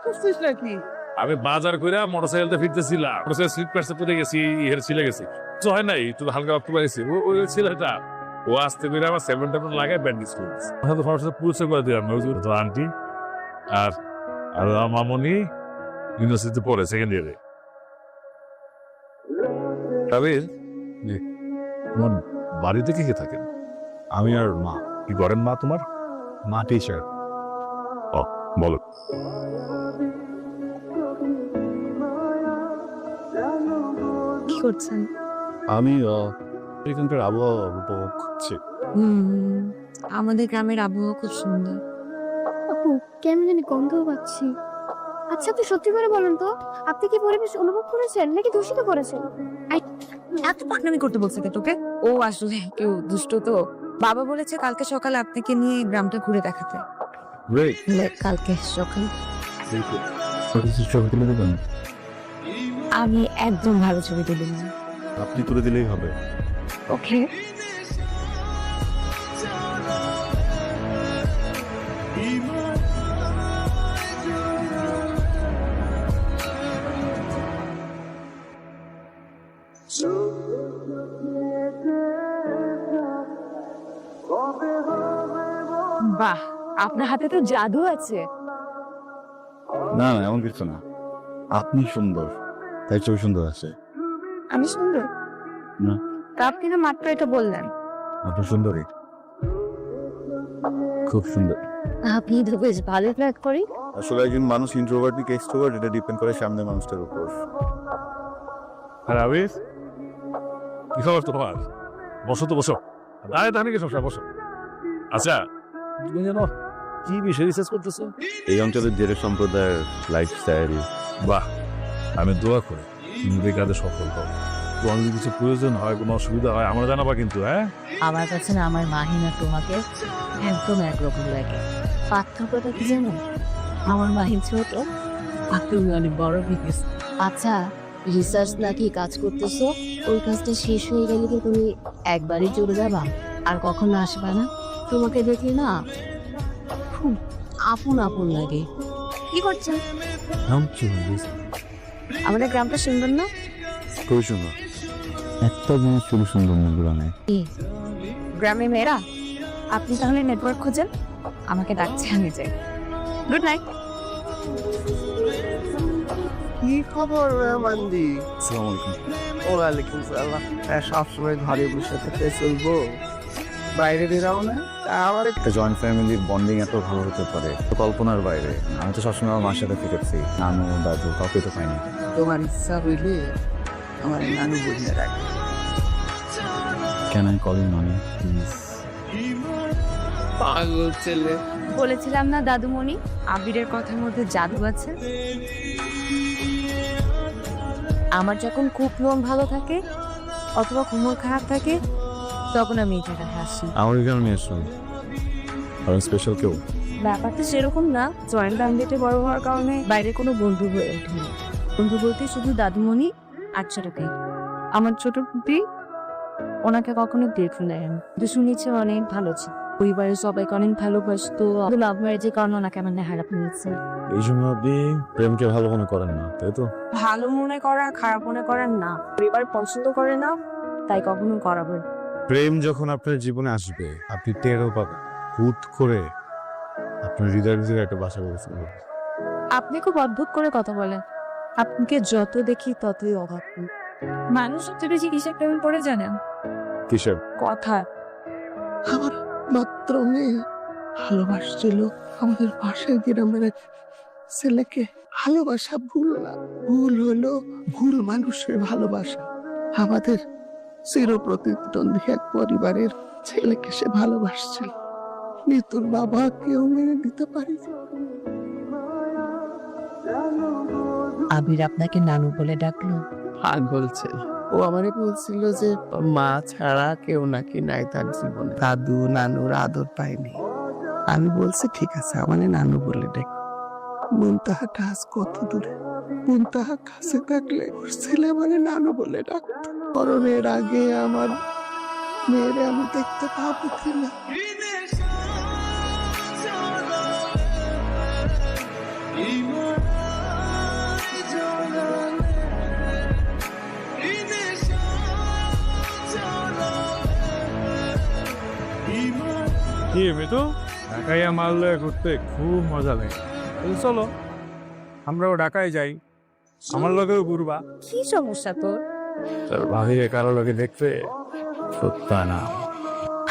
করছিস নাকি? আমি বাজার করে মোটরসাইকেলতে ফিরতেছিলাম, মোটরসাইকেল স্লিপ কাটতে পড়ে গেছি, ইহের ছিলে গেছি, কিছু হয় নাই, একটু হালকা রক্ত পাইছি। ওই ছেলেটা ও আসতে করে আমার 7 লাগায় ব্যান্ডেজ করে দিচ্ছে। তো সবার সাথে পুলিশে করে দিলাম, ওই যে তো আন্টি আর আর আমার মামনি ইউনিভার্সিটিতে পড়ে সেকেন্ড ইয়ারে। কাবির, তোমার বাড়িতে কে কে থাকেন? আমি আর মা। কি করেন মা তোমার? মা টিচার। ও বলো। কি করছেন? আমি এখানকার আবহাওয়া উপভোগ করছি। আমাদের গ্রামের আবহাওয়া খুব সুন্দর। আপু কেমন জানি গন্ধ পাচ্ছি। আচ্ছা আপনি সত্যি করে বলেন তো, আপনি কি পরিবেশ অনুভব করেছেন নাকি দূষিত করেছেন? এত পাকনামি করতে বলছে কে তোকে? ও আসলে কেউ দুষ্ট তো। বাবা বলেছে কালকে সকালে আপনাকে নিয়ে গ্রামটা ঘুরে দেখাতে। কালকে সকালে ছবি তুলে দেবেন? আমি একদম ভালো ছবি তুলি না। আপনি তুলে দিলেই হবে। ওকে। বাহ, আপনার হাতে তো জাদু আছে। না না, এমন কিছু না, আপনি সুন্দর তাই ছবি সুন্দর আছে। আমি সুন্দর না, তা আপনি না মাত্র এটা বললেন। আপনি সুন্দরী, খুব সুন্দর। আপনি তো বেশ ভালো ফ্ল্যাট করি। আসলে একজন মানুষ ইন্ট্রোভার্ট নাকি এক্সট্রোভার্ট এটা ডিপেন্ড করে সামনের মানুষটার উপর। আর আবির, কি খবর তোমার? বসো তো, বসো। দাঁড়িয়ে দাঁড়িয়ে কি সমস্যা, বসো। আচ্ছা, তুমি জানো কি বিষয় রিসার্চ করতেছো? এই অঞ্চলের জেলে সম্প্রদায়ের লাইফস্টাইল। বাহ, আমি দোয়া করি তুমি কাজে সফল হও। তোমার যদি কিছু প্রয়োজন হয়, কোনো অসুবিধা হয়, আমার জানাবা কিন্তু। হ্যাঁ, আমার কাছে না আমার মাহিনা তোমাকে একদম একরকম লাগে। পার্থক্যটা কি জানো? আমার মাহিন ছোট, আর তুমি অনেক বড় বিজনেস। আচ্ছা, রিসার্চ নাকি কাজ করতেছো, ওই কাজটা শেষ হয়ে গেলে কি তুমি একবারই চলে যাবা আর কখনো আসবা না? তোমাকে দেখলে না খুব আপন আপন লাগে। কি করছেন? আমাদের গ্রামটা সুন্দর না? খুবই সুন্দর। একটা জিনিস খুবই সুন্দর গ্রামে। গ্রামে মেয়েরা, আপনি তাহলে নেটওয়ার্ক খোঁজেন, আমাকে ডাকছে, আমি যাই। Good night. কি খবর মান্দি? আসসালামু আলাইকুম। ওয়ালাইকুম সালাম। সবসময় ঘরে বসে থেকে চলবো, বাইরে বেরাও না? আমার একটা জয়েন্ট ফ্যামিলির বন্ডিং এত ভালো হতে পারে কল্পনার বাইরে। আমি তো সবসময় আমার মার সাথে থেকেছি, নানু দাদু কাউকে তো পাইনি। তোমার ইচ্ছা হইলে আমার নানু বলিয়ে রাখবে। ক্যান আই কল ইউ নানি প্লিজ? পাগল ছেলে। বলেছিলাম না দাদুমণি, আবিরের কথার মধ্যে জাদু আছে। আমার যখন খুব মন ভালো থাকে অথবা খুব মন খারাপ থাকে, তখন আমি এই জায়গায় হাসি। আমার এখানে নিয়ে আসুন, কারণ স্পেশাল কেউ। ব্যাপারটা সেরকম না, জয়েন্ট ফ্যামিলিতে বড় হওয়ার কারণে বাইরে কোনো বন্ধু হয়ে ওঠেনি। বন্ধু বলতে শুধু দাদুমণি আর ছোট ভাই। আমার ছোট পুটি, ওনাকে কখনো দেখে নেন, কিন্তু শুনেছি অনেক ভালো ছিল, পরিবারের সবাইকে অনেক ভালোবাসতো। লাভ ম্যারেজের কারণে ওনাকে আমার হারাপ নিয়েছে। এই জন্য আপনি প্রেমকে ভালো মনে করেন না, তাই তো? ভালো মনে করা খারাপ মনে করেন না, পরিবার পছন্দ করে না তাই কখনো করাবে। প্রেম যখন আপনার জীবনে আসবে আপনি টেরও পাবেন, হুট করে আপনার হৃদয়ের ভিতরে একটা বাসা বেঁধে ফেলবে। আপনি খুব অদ্ভুত করে কথা বলেন, আপনাকে যত দেখি ততই অভাব। মানুষ সবচেয়ে বেশি কিসের প্রেমে পড়ে জানেন? কিসের? কথা। আমার মাত্র মেয়ে ভালোবাসছিল আমাদের পাশের গ্রামের এক ছেলেকে। ভালোবাসা ভুল না, ভুল হলো ভুল মানুষের ভালোবাসা। আমাদের চির প্রতিদ্বন্দ্বী এক পরিবারের ছেলেকে সে ভালোবাসছিল। মৃত্যুর বাবা কেউ মেনে নিতে পারেনি। আবির আপনাকে নানু বলে ডাকলো? পাগল ছেলে। ও আমারে বলছিল যে মা ছাড়া কেউ নাকি নাই তার জীবনে, দাদু নানুর আদর পায়নি। আমি বলছি ঠিক আছে, আমারে নানু বলে ডেক। মুনতাহাটা আজ কত দূরে, মুনতাহা কাছে থাকলে ওর ছেলে মানে নানু বলে ডাকতো। করণের আগে আমার মেয়েরে আমি দেখতে পাবো কিনা। Iman কি মিতু ঢাকাইয়া মারলে ঘুরতে খুব মজা লাগে চলো আমরাও ঢাকায় যাই আমার লগেও ঘুরবা কি সমস্যা তোর? তোর ভাবিরে কারো লগে দেখতে সত্যা না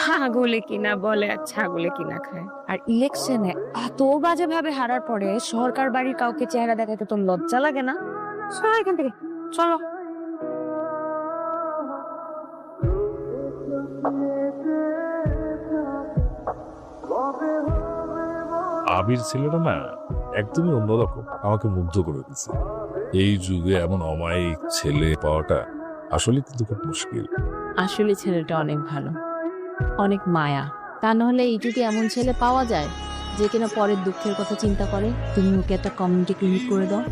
ছাগলে কিনা বলে আর ছাগলে কিনা খায়। আর ইলেকশনে এত বাজে ভাবে হারার পরে সরকার বাড়ির কাউকে চেহারা দেখাতে তোর লজ্জা লাগে না? চলো এখান থেকে, চলো। আবির ছেলেটা না একদমই অন্যরকম, আমাকে মুগ্ধ করে দিচ্ছে। এই যুগে এমন অমায়িক ছেলে পাওয়াটা আসলে কিন্তু খুব মুশকিল। আসলে ছেলেটা অনেক ভালো, অনেক মায়া। তা নাহলে এই যুগে এমন ছেলে পাওয়া যায় যে কিনা পরের দুঃখের কথা চিন্তা করে। তুমি ওকে একটা কমিউনিটি ক্লিনিক করে দাও,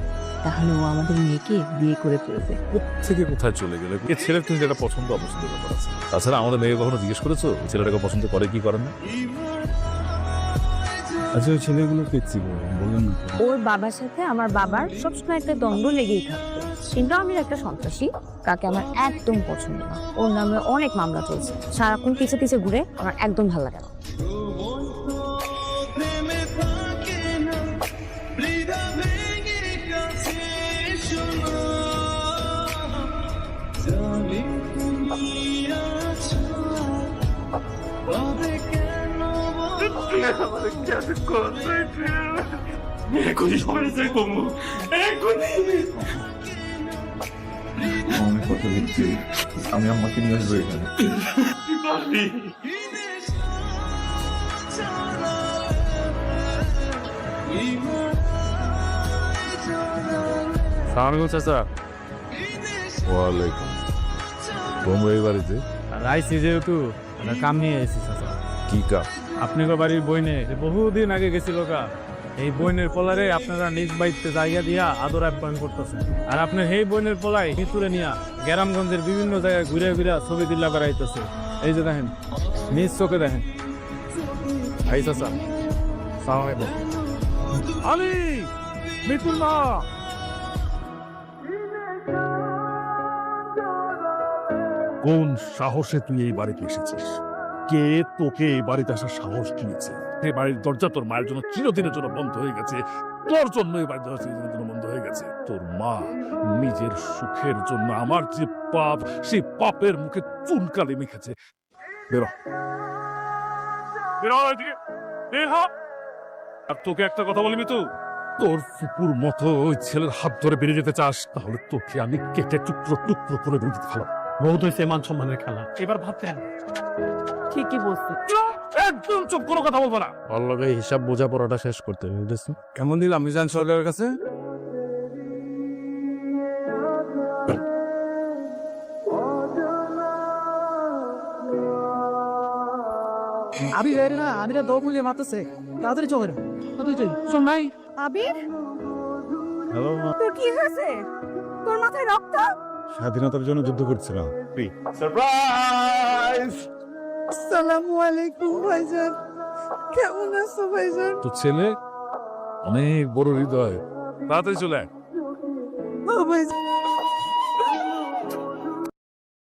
তাহলে ও আমাদের মেয়েকে বিয়ে করে ফেলবে। থেকে কোথায় চলে গেলে এ ছেলের কিন্তু একটা পছন্দ অপছন্দ ব্যাপার আছে। তাছাড়া আমাদের মেয়ে কখনো জিজ্ঞেস করেছো ওই ছেলেটাকে পছন্দ করে কি করে না? আচ্ছা ওই ছেলেগুলো পেয়েছি বললেন না ওর বাবার সাথে আমার বাবার সবসময় একটা দ্বন্দ্ব লেগেই থাকতো। কিন্তু আমি একটা সন্ত্রাসী, কাকে আমার একদম পছন্দ না। ওর নামে অনেক মামলা চলছে, সারাক্ষণ পিছে পিছে ঘুরে, আমার একদম ভালো লাগে না। আমি কত লিখছি আমি আমাকে নিয়ে আসবো এখানে সালামালাইকুম চাচা। ওয়ালাইকুম। তোমরা এই বাড়িতে আর আইসি যেহেতু আমরা কাম নিয়ে এসেছি চাচা। কি কাজ? আপনার বাড়ির বইনে বহুদিন আগে গেছিল কা এই বইনের পলারে আপনারা নিজ বাড়িতে জায়গা দিয়া আদর আপ্যায়ন করতেছেন। আর আপনার এই বইনের পলাই ভিতরে নিয়া গ্রামগঞ্জের বিভিন্ন জায়গায় ঘুরে ঘুরে ছবি দিল্লা বেড়াইতেছে। এই যে দেখেন, নিজ চোখে দেখেন। ভাই চাচা সালাম আলাইকুম। আমি মিতুল মা। কোন সাহসে তুই এই বাড়িতে এসেছিস? কে তোকে এই বাড়িতে আসার সাহস দিয়েছে? এই বাড়ির দরজা তোর মায়ের জন্য চিরদিনের জন্য বন্ধ হয়ে গেছে, তোর জন্য এই বাড়ির দরজা চিরদিনের জন্য বন্ধ হয়ে গেছে। তোর মা নিজের সুখের জন্য আমার যে পাপ, সেই পাপের মুখে চুনকালি মেখেছে। বেরো, বেরো এদিকে, বের হ। আর তোকে একটা কথা বলি মিতু, তোর ফুপুর মতো ওই ছেলের হাত ধরে বেরিয়ে যেতে চাস তাহলে তোকে আমি কেটে টুকরো টুকরো করে বেরিয়ে দিতে ফেলাম। বহুত হয়েছে মান সম্মানের খেলা, এবার ভাবতেন। ঠিকই বলছি। একদম চুপ, কোনো কথা বলবো না। অল্লগে হিসাব বোঝাপড়াটা শেষ করতে বুঝেছি। কেমন দিলাম মিজান সরকারের কাছে? আমি না আমি দৌড় মুলিয়ে মারতেছে, তাড়াতাড়ি চলে তাড়াতাড়ি শোন ভাই। আবির, হ্যালো মা। তোর কি হয়েছে? তোর মাথায় রক্ত? স্বাধীনতার জন্য যুদ্ধ করছিলাম। সারপ্রাইজ! আসসালামু আলাইকুম ভাইজান, কেমন আছো ভাইজান? তোর ছেলে অনেক বড় হৃদয়, তাড়াতাড়ি চলে আয়। ও ভাইজান